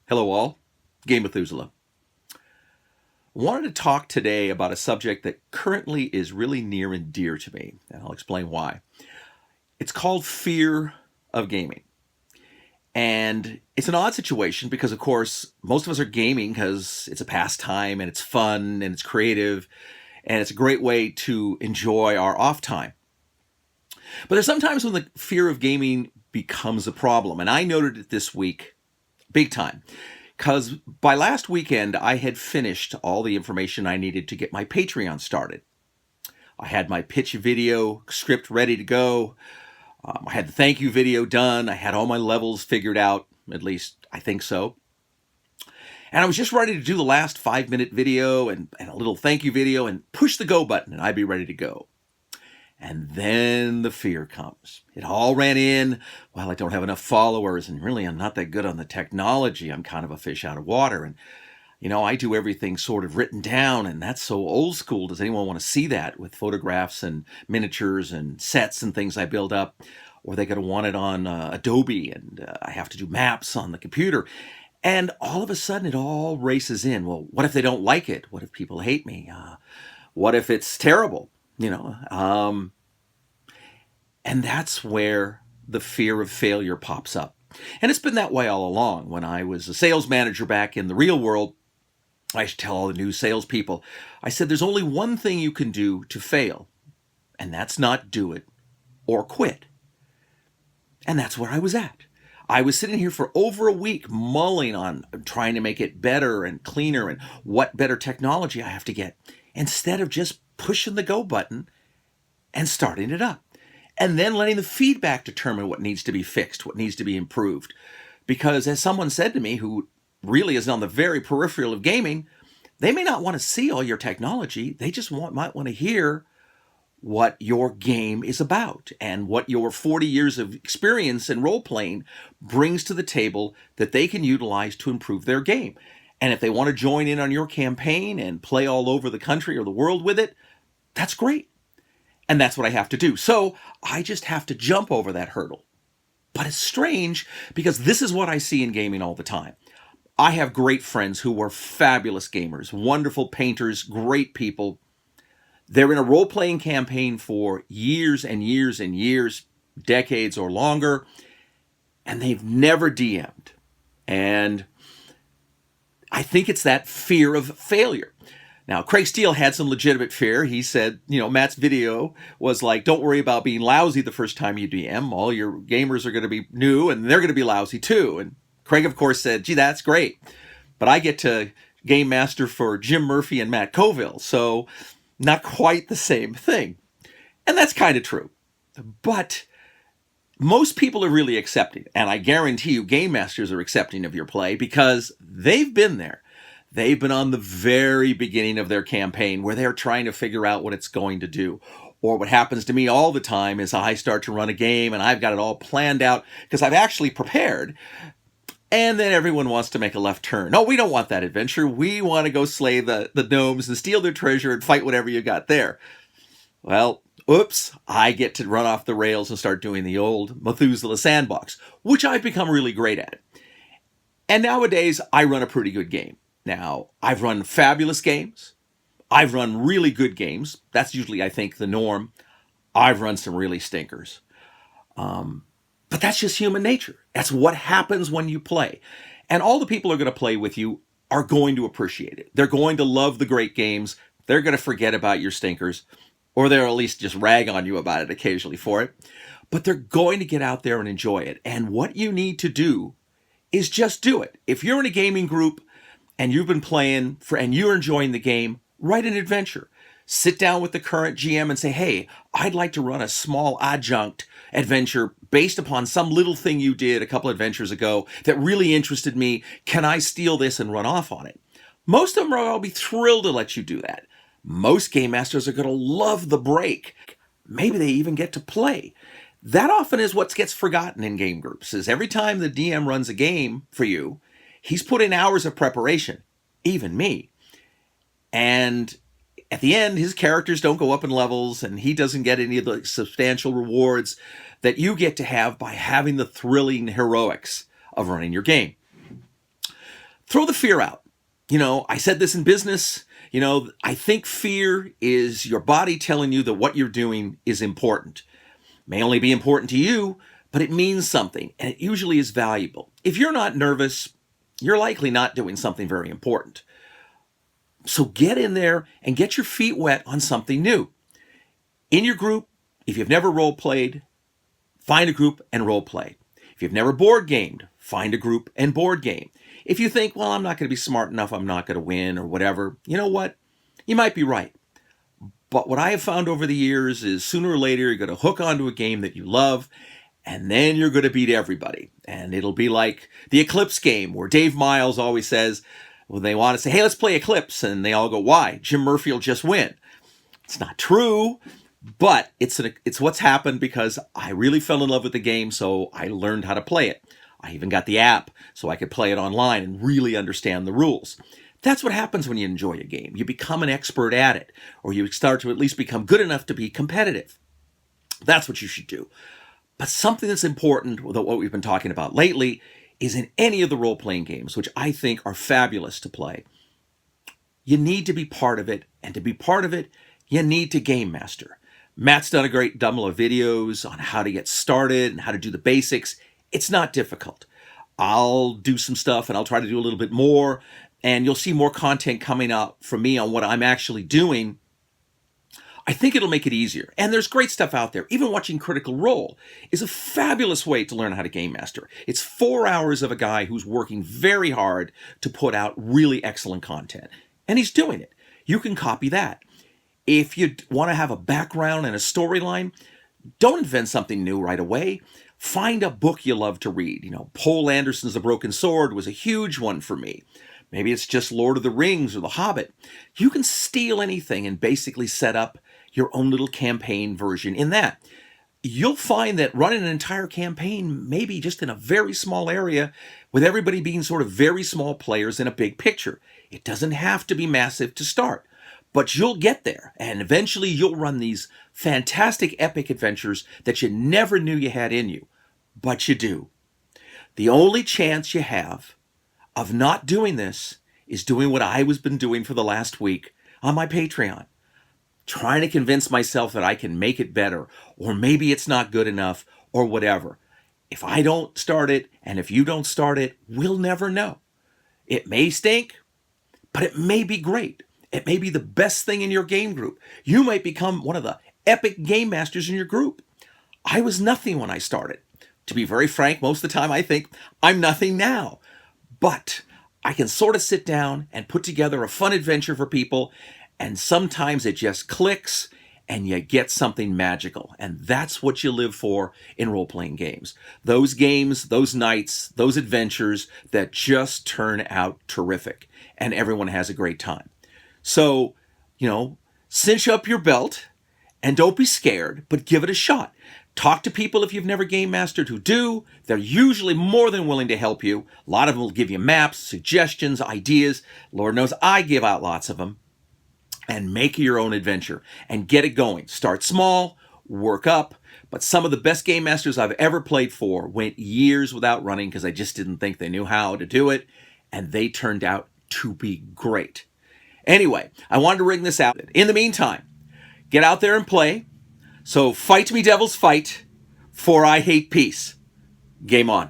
Hello all, Game Methuselah. Wanted to talk today about a subject that currently is really near and dear to me, and I'll explain why. It's called fear of gaming. And it's an odd situation because, of course, most of us are gaming because it's a pastime and it's fun and it's creative and it's a great way to enjoy our off time. But there's sometimes when the fear of gaming becomes a problem, and I noted it this week big time. Because by last weekend, I had finished all the information I needed to get my Patreon started. I had my pitch video script ready to go. I had the thank you video done. I had all my levels figured out, at least I think so. And I was just ready to do the last 5-minute video and a little thank you video and push the go button and I'd be ready to go. And then the fear comes. It all ran in, well, I don't have enough followers, and really I'm not that good on the technology. I'm kind of a fish out of water. And, I do everything sort of written down, and that's so old school. Does anyone want to see that with photographs and miniatures and sets and things I build up? Or they going to want it on Adobe, and I have to do maps on the computer. And all of a sudden it all races in. Well, what if they don't like it? What if people hate me? What if it's terrible? And that's where the fear of failure pops up. And it's been that way all along. When I was a sales manager back in the real world, I used to tell all the new salespeople, I said, there's only one thing you can do to fail, and that's not do it or quit. And that's where I was at. I was sitting here for over a week mulling on trying to make it better and cleaner and what better technology I have to get, instead of just pushing the go button and starting it up. And then letting the feedback determine what needs to be fixed, what needs to be improved. Because as someone said to me who really is on the very peripheral of gaming, they may not want to see all your technology. They just might want to hear what your game is about and what your 40 years of experience in role-playing brings to the table that they can utilize to improve their game. And if they want to join in on your campaign and play all over the country or the world with it, that's great. And that's what I have to do. So I just have to jump over that hurdle. But it's strange because this is what I see in gaming all the time. I have great friends who are fabulous gamers, wonderful painters, great people. They're in a role-playing campaign for years and years and years, decades or longer, and they've never DM'd. And I think it's that fear of failure. Now, Craig Steele had some legitimate fear. He said, Matt's video was like, don't worry about being lousy the first time you DM. All your gamers are going to be new and they're going to be lousy too. And Craig, of course, said, gee, that's great. But I get to game master for Jim Murphy and Matt Colville. So not quite the same thing. And that's kind of true. But most people are really accepting. And I guarantee you game masters are accepting of your play because they've been there. They've been on the very beginning of their campaign where they're trying to figure out what it's going to do. Or what happens to me all the time is I start to run a game and I've got it all planned out because I've actually prepared. And then everyone wants to make a left turn. No, we don't want that adventure. We want to go slay the gnomes and steal their treasure and fight whatever you got there. Well, oops, I get to run off the rails and start doing the old Methuselah sandbox, which I've become really great at. And nowadays, I run a pretty good game. Now, I've run fabulous games. I've run really good games. That's usually, I think, the norm. I've run some really stinkers. But that's just human nature. That's what happens when you play. And all the people who are going to play with you are going to appreciate it. They're going to love the great games. They're going to forget about your stinkers, or they'll at least just rag on you about it occasionally for it. But they're going to get out there and enjoy it. And what you need to do is just do it. If you're in a gaming group and you've been playing and you're enjoying the game, write an adventure. Sit down with the current GM and say, hey, I'd like to run a small adjunct adventure based upon some little thing you did a couple adventures ago that really interested me. Can I steal this and run off on it? Most of them are going to be thrilled to let you do that. Most game masters are going to love the break. Maybe they even get to play. That often is what gets forgotten in game groups, is every time the DM runs a game for you, he's put in hours of preparation, even me. And at the end, his characters don't go up in levels and he doesn't get any of the substantial rewards that you get to have by having the thrilling heroics of running your game. Throw the fear out. I said this in business. I think fear is your body telling you that what you're doing is important. May only be important to you, but it means something, and it usually is valuable. If you're not nervous, you're likely not doing something very important. So get in there and get your feet wet on something new. In your group, if you've never role played, find a group and role play. If you've never board gamed, find a group and board game. If you think, well, I'm not going to be smart enough, I'm not going to win or whatever, you know what? You might be right. But what I have found over the years is sooner or later you're going to hook onto a game that you love, and then you're going to beat everybody. And it'll be like the Eclipse game where Dave Miles always says, when they want to say, hey, let's play Eclipse, and they all go, why? Jim Murphy will just win. It's not true, but it's what's happened because I really fell in love with the game, so I learned how to play it. I even got the app so I could play it online and really understand the rules. That's what happens when you enjoy a game. You become an expert at it, or you start to at least become good enough to be competitive. That's what you should do. But something that's important, with what we've been talking about lately, is in any of the role-playing games, which I think are fabulous to play, you need to be part of it, and to be part of it, you need to game master. Matt's done a great double of videos on how to get started and how to do the basics. It's not difficult. I'll do some stuff and I'll try to do a little bit more, and you'll see more content coming out from me on what I'm actually doing. I think it'll make it easier. And there's great stuff out there. Even watching Critical Role is a fabulous way to learn how to game master. It's 4 hours of a guy who's working very hard to put out really excellent content. And he's doing it. You can copy that. If you want to have a background and a storyline, don't invent something new right away. Find a book you love to read. Poul Anderson's The Broken Sword was a huge one for me. Maybe it's just Lord of the Rings or The Hobbit. You can steal anything and basically set up your own little campaign version in that. You'll find that running an entire campaign, maybe just in a very small area, with everybody being sort of very small players in a big picture. It doesn't have to be massive to start, but you'll get there, and eventually you'll run these fantastic epic adventures that you never knew you had in you, but you do. The only chance you have of not doing this is doing what I was been doing for the last week on my Patreon. Trying to convince myself that I can make it better, or maybe it's not good enough, or whatever. If I don't start it, and if you don't start it, we'll never know. It may stink, but it may be great. It may be the best thing in your game group. You might become one of the epic game masters in your group. I was nothing when I started. To be very frank, most of the time I think I'm nothing now. But I can sort of sit down and put together a fun adventure for people, and sometimes it just clicks and you get something magical. And that's what you live for in role-playing games. Those games, those nights, those adventures that just turn out terrific and everyone has a great time. So, cinch up your belt and don't be scared, but give it a shot. Talk to people if you've never game mastered who do. They're usually more than willing to help you. A lot of them will give you maps, suggestions, ideas. Lord knows I give out lots of them. And make your own adventure and get it going. Start small, work up. But some of the best game masters I've ever played for went years without running because I just didn't think they knew how to do it. And they turned out to be great. Anyway, I wanted to ring this out. In the meantime, get out there and play. So fight me, devils, fight, for I hate peace. Game on.